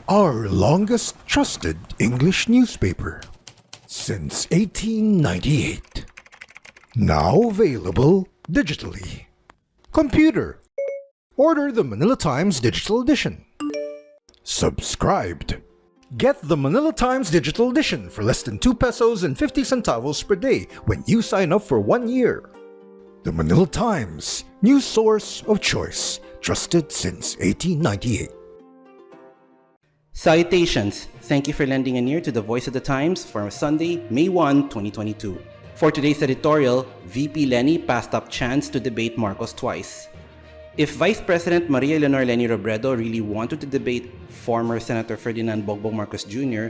Our longest trusted English newspaper since 1898. Now available digitally. Computer. Order the Manila Times Digital Edition. Subscribed. Get the Manila Times Digital Edition for less than 2 pesos and 50 centavos per day when you sign up for 1 year. The Manila Times, news source of choice, trusted since 1898. Salutations! Thank you for lending an ear to the Voice of the Times for Sunday, May 1, 2022. For today's editorial, VP Leni passed up chance to debate Marcos twice. If Vice President Maria Leonor Leni Robredo really wanted to debate former Senator Ferdinand Bongbong Marcos Jr.,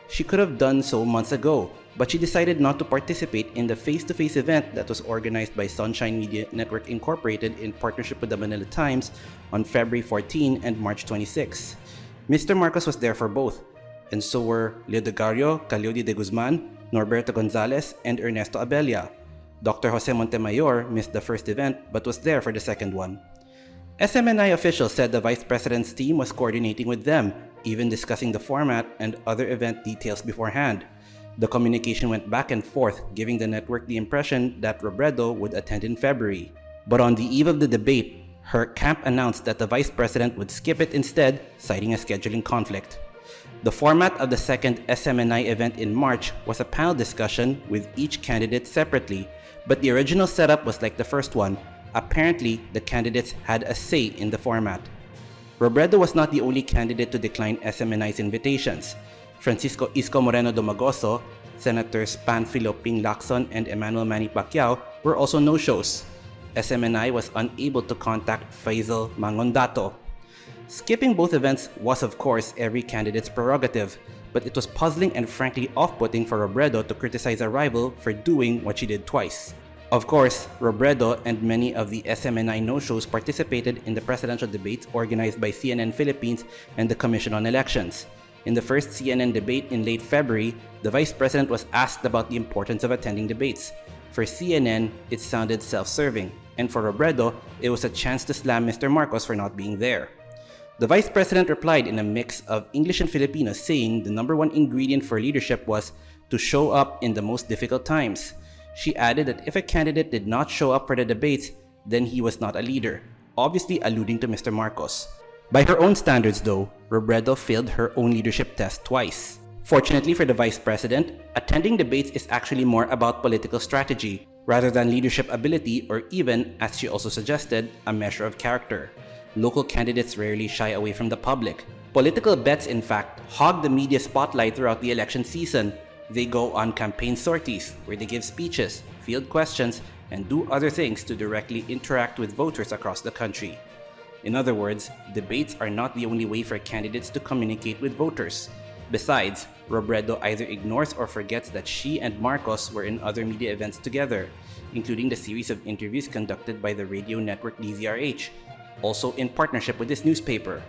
she could have done so months ago, but she decided not to participate in the face-to-face event that was organized by Sunshine Media Network Incorporated in partnership with the Manila Times on February 14 and March 26. Mr. Marcos was there for both, and so were Leodegario Caliodi de Guzman, Norberto Gonzales, and Ernesto Abella. Dr. Jose Montemayor missed the first event but was there for the second one. SMNI officials said the Vice President's team was coordinating with them, even discussing the format and other event details beforehand. The communication went back and forth, giving the network the impression that Robredo would attend in February. But on the eve of the debate, her camp announced that the Vice President would skip it instead, citing a scheduling conflict. The format of the second SMNI event in March was a panel discussion with each candidate separately, but the original setup was like the first one. Apparently, the candidates had a say in the format. Robredo was not the only candidate to decline SMNI's invitations. Francisco Isko Moreno Domagoso, Senators Panfilo Ping Lacson, and Emmanuel Manny Pacquiao were also no-shows. SMNI was unable to contact Faisal Mangondato. Skipping both events was of course every candidate's prerogative, but it was puzzling and frankly off-putting for Robredo to criticize a rival for doing what she did twice. Of course, Robredo and many of the SMNI no-shows participated in the presidential debates organized by CNN Philippines and the Commission on Elections. In the first CNN debate in late February, the Vice President was asked about the importance of attending debates. For CNN, it sounded self-serving, and for Robredo, it was a chance to slam Mr. Marcos for not being there. The Vice President replied in a mix of English and Filipino, saying the number one ingredient for leadership was to show up in the most difficult times. She added that if a candidate did not show up for the debates, then he was not a leader, obviously alluding to Mr. Marcos. By her own standards though, Robredo failed her own leadership test twice. Fortunately for the Vice President, attending debates is actually more about political strategy, rather than leadership ability or even, as she also suggested, a measure of character. Local candidates rarely shy away from the public. Political bets, in fact, hog the media spotlight throughout the election season. They go on campaign sorties, where they give speeches, field questions, and do other things to directly interact with voters across the country. In other words, debates are not the only way for candidates to communicate with voters. Besides, Robredo either ignores or forgets that she and Marcos were in other media events together, including the series of interviews conducted by the radio network DZRH, also in partnership with this newspaper.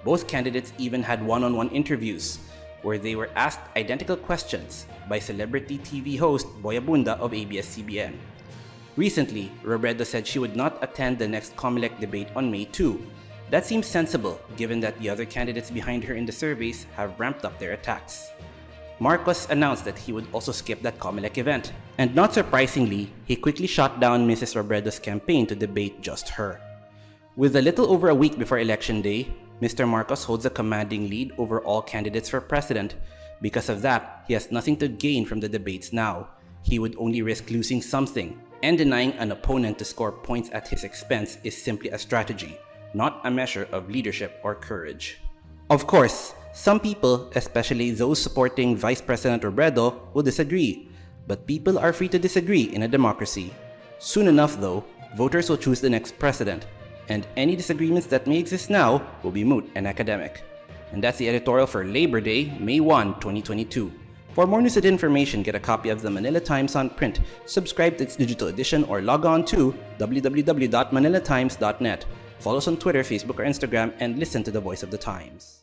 Both candidates even had one-on-one interviews, where they were asked identical questions by celebrity TV host Boy Abunda of ABS-CBN. Recently, Robredo said she would not attend the next COMELEC debate on May 2. That seems sensible, given that the other candidates behind her in the surveys have ramped up their attacks. Marcos announced that he would also skip that COMELEC event, and not surprisingly, he quickly shot down Mrs. Robredo's campaign to debate just her. With a little over a week before Election Day, Mr. Marcos holds a commanding lead over all candidates for president. Because of that, he has nothing to gain from the debates now. He would only risk losing something, and denying an opponent to score points at his expense is simply a strategy, not a measure of leadership or courage. Of course, some people, especially those supporting Vice President Robredo, will disagree, but people are free to disagree in a democracy. Soon enough though, voters will choose the next president, and any disagreements that may exist now will be moot and academic. And that's the editorial for Labor Day, May 1, 2022. For more news and information, get a copy of the Manila Times on print, subscribe to its digital edition, or log on to www.manilatimes.net. Follow us on Twitter, Facebook, or Instagram, and listen to the Voice of the Times.